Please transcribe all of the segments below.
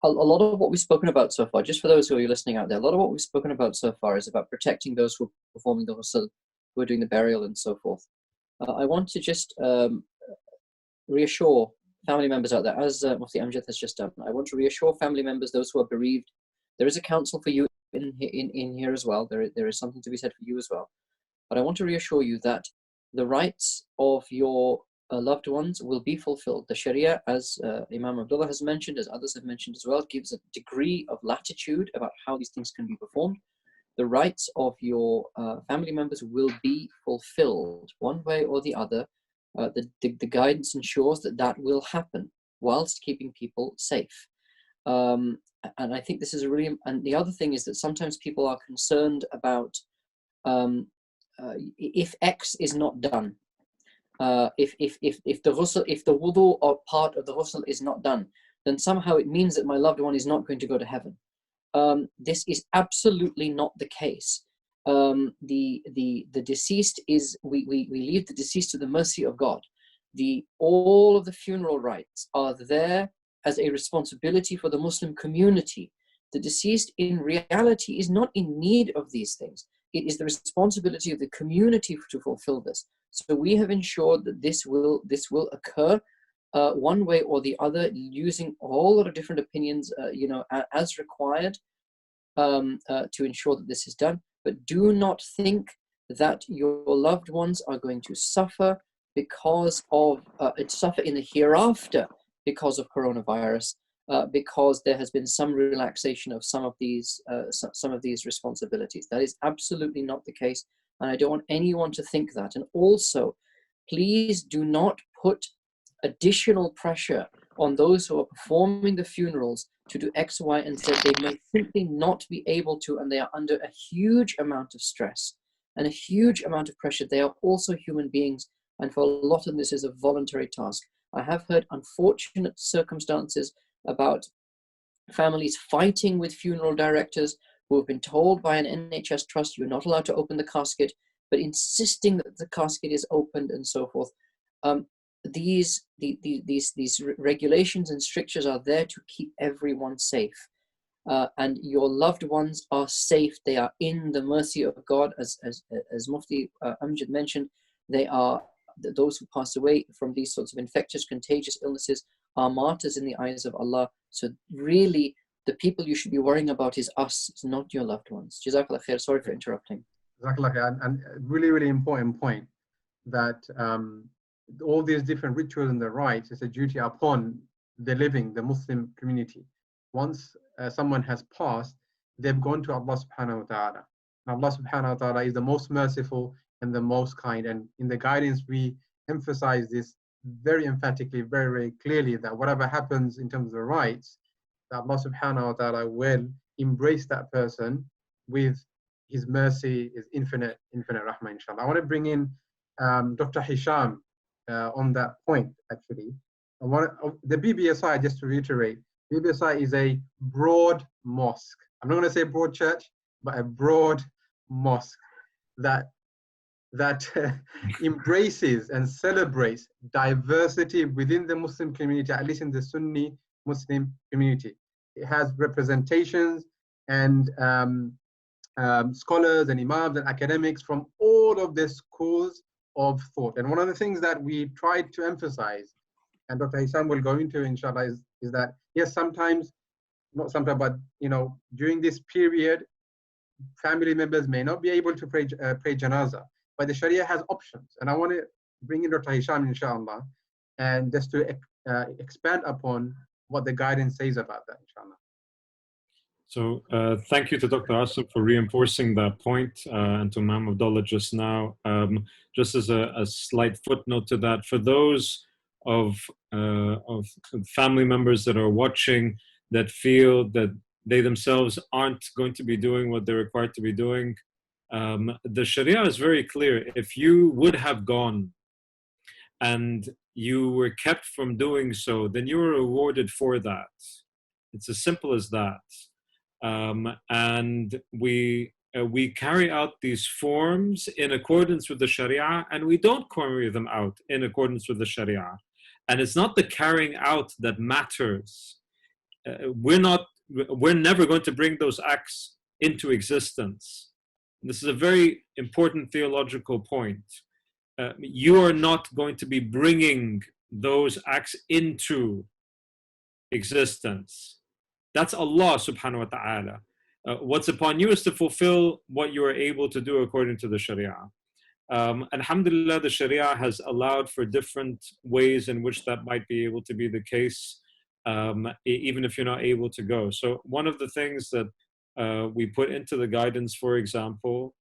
a lot of what we've spoken about so far, just for those who are listening out there, a lot of what we've spoken about so far is about protecting those who are performing the ghusl, who are doing the burial and so forth. I want to just reassure family members out there, as Mufti Amjad has just done. I want to reassure family members, those who are bereaved, there is a counsel for you in here as well. There is something to be said for you as well. But I want to reassure you that the rights of your loved ones will be fulfilled. The Sharia, as Imam Abdullah has mentioned, as others have mentioned as well, gives a degree of latitude about how these things can be performed. The rights of your family members will be fulfilled one way or the other. The guidance ensures that that will happen whilst keeping people safe. And I think this is a really, and the other thing is that sometimes people are concerned about if X is not done. If the ghusl, if the wudu or part of the ghusl is not done, then somehow it means that my loved one is not going to go to heaven. This is absolutely not the case. The deceased is, we leave the deceased to the mercy of God. All of the funeral rites are there as a responsibility for the Muslim community. The deceased in reality is not in need of these things. It is the responsibility of the community to fulfill this. So we have ensured that this will occur one way or the other, using all of the different opinions, as required to ensure that this is done. But do not think that your loved ones are going to suffer because of suffer in the hereafter because of coronavirus, because there has been some relaxation of some of these responsibilities. That is absolutely not the case, and I don't want anyone to think that. And also, please do not put additional pressure on those who are performing the funerals to do X, Y, and Z. They may simply not be able to, and they are under a huge amount of stress and a huge amount of pressure. They are also human beings, and for a lot of this is a voluntary task. I have heard unfortunate circumstances about families fighting with funeral directors who have been told by an NHS trust you're not allowed to open the casket, but insisting that the casket is opened and so forth. These regulations and strictures are there to keep everyone safe, and your loved ones are safe. They are in the mercy of God, as Mufti Amjad mentioned. They are those who pass away from these sorts of infectious, contagious illnesses are martyrs in the eyes of Allah. So really, the people you should be worrying about is us, it's not your loved ones. Jazakallah khair. Sorry for interrupting. Jazakallah khair. And really, really important point that all these different rituals and the rites is a duty upon the living, the Muslim community. Once someone has passed, they've gone to Allah subhanahu wa ta'ala. Allah subhanahu wa ta'ala is the most merciful and the most kind. And in the guidance, we emphasize this very emphatically, very, very clearly, that whatever happens in terms of the rites, that Allah subhanahu wa ta'ala will embrace that person with his mercy, his infinite rahmah, inshallah. I want to bring in Dr. Hisham on that point, actually. The BBSI, just to reiterate, BBSI is a broad mosque. I'm not going to say broad church, but a broad mosque that embraces and celebrates diversity within the Muslim community, at least in the Sunni Muslim community. It has representations and scholars and imams and academics from all of the schools of thought. And one of the things that we tried to emphasize, and Dr. Hisham will go into, inshallah, is that yes, sometimes, not sometimes, but during this period, family members may not be able to pray Janazah, but the Sharia has options. And I want to bring in Dr. Hisham, inshallah, and just to expand upon what the guidance says about that, inshallah. So thank you to Dr. Asif for reinforcing that point, and to Imam Abdullah just now. Just as a slight footnote to that, for those of family members that are watching that feel that they themselves aren't going to be doing what they're required to be doing, the Sharia is very clear. If you would have gone and you were kept from doing so, then you were rewarded for that. It's as simple as that. And we carry out these forms in accordance with the Sharia, and we don't carry them out in accordance with the Sharia. And it's not the carrying out that matters. we're never going to bring those acts into existence. This is a very important theological point. You are not going to be bringing those acts into existence. That's Allah subhanahu wa ta'ala. What's upon you is to fulfill what you are able to do according to the Sharia. Alhamdulillah, the Sharia has allowed for different ways in which that might be able to be the case, even if you're not able to go. So one of the things that we put into the guidance, for example,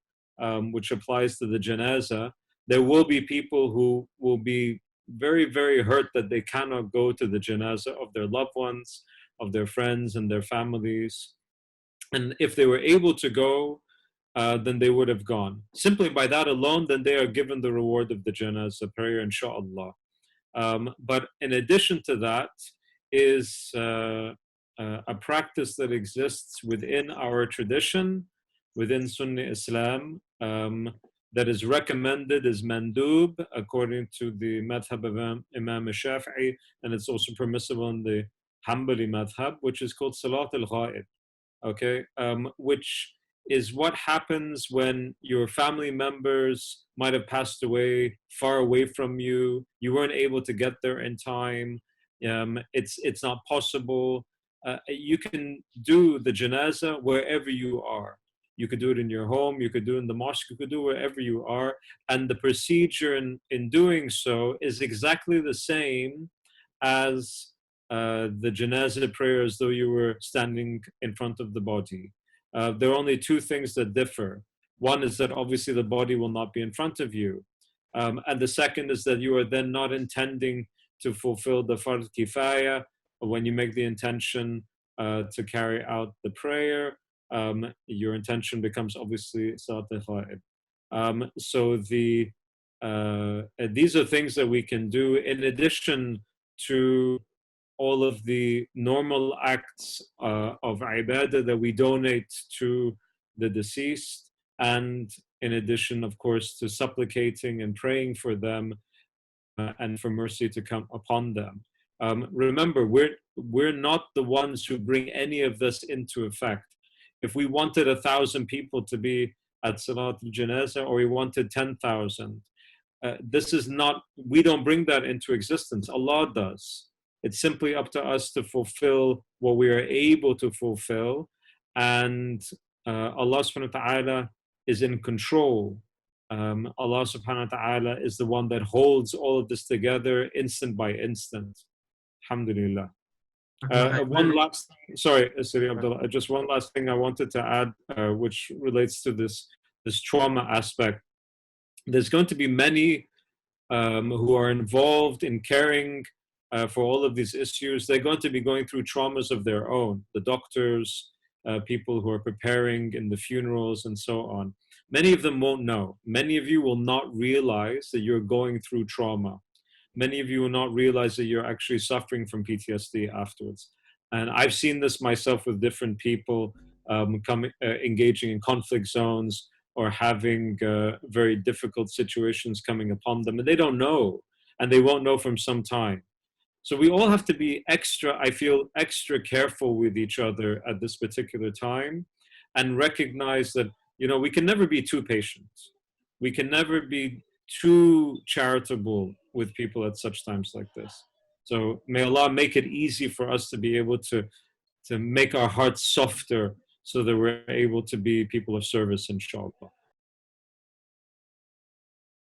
which applies to the Janazah, there will be people who will be very, very hurt that they cannot go to the Janazah of their loved ones, of their friends and their families. And if they were able to go, then they would have gone. Simply by that alone, then they are given the reward of the Janazah prayer, inshaAllah. But in addition to that is a practice that exists within our tradition, within Sunni Islam, that is recommended as mandub according to the madhab of Imam Shafi'i, and it's also permissible in the Hanbali madhab, which is called Salat al-Ghaib, okay, which is what happens when your family members might have passed away far away from you. You weren't able to get there in time. It's not possible. You can do the janazah wherever you are. You could do it in your home, you could do it in the mosque, you could do it wherever you are. And the procedure in doing so is exactly the same as the janazah prayer, as though you were standing in front of the body. There are only two things that differ. One is that obviously the body will not be in front of you. And the second is that you are then not intending to fulfill the fard kifaya when you make the intention to carry out the prayer. Your intention becomes obviously salat al-ghaib. So these are things that we can do in addition to all of the normal acts of ibadah that we donate to the deceased, and in addition, of course, to supplicating and praying for them and for mercy to come upon them. Remember, we're not the ones who bring any of this into effect. If we wanted 1,000 people to be at Salat al-Janazah, or we wanted 10,000, this is not, we don't bring that into existence. Allah does. It's simply up to us to fulfill what we are able to fulfill. And Allah subhanahu wa ta'ala is in control. Allah subhanahu wa ta'ala is the one that holds all of this together instant by instant. Alhamdulillah. One last thing, sorry, Siri Abdullah, just one last thing I wanted to add, which relates to this trauma aspect. There's going to be many who are involved in caring for all of these issues. They're going to be going through traumas of their own. The doctors, people who are preparing in the funerals and so on. Many of them won't know. Many of you will not realize that you're going through trauma. Many of you will not realize that you're actually suffering from PTSD afterwards. And I've seen this myself with different people engaging in conflict zones or having very difficult situations coming upon them, and they don't know, and they won't know from some time. So we all have to be extra careful with each other at this particular time, and recognize that, we can never be too patient. We can never be too charitable with people at such times like this. So may Allah make it easy for us to be able to make our hearts softer so that we're able to be people of service, inshallah.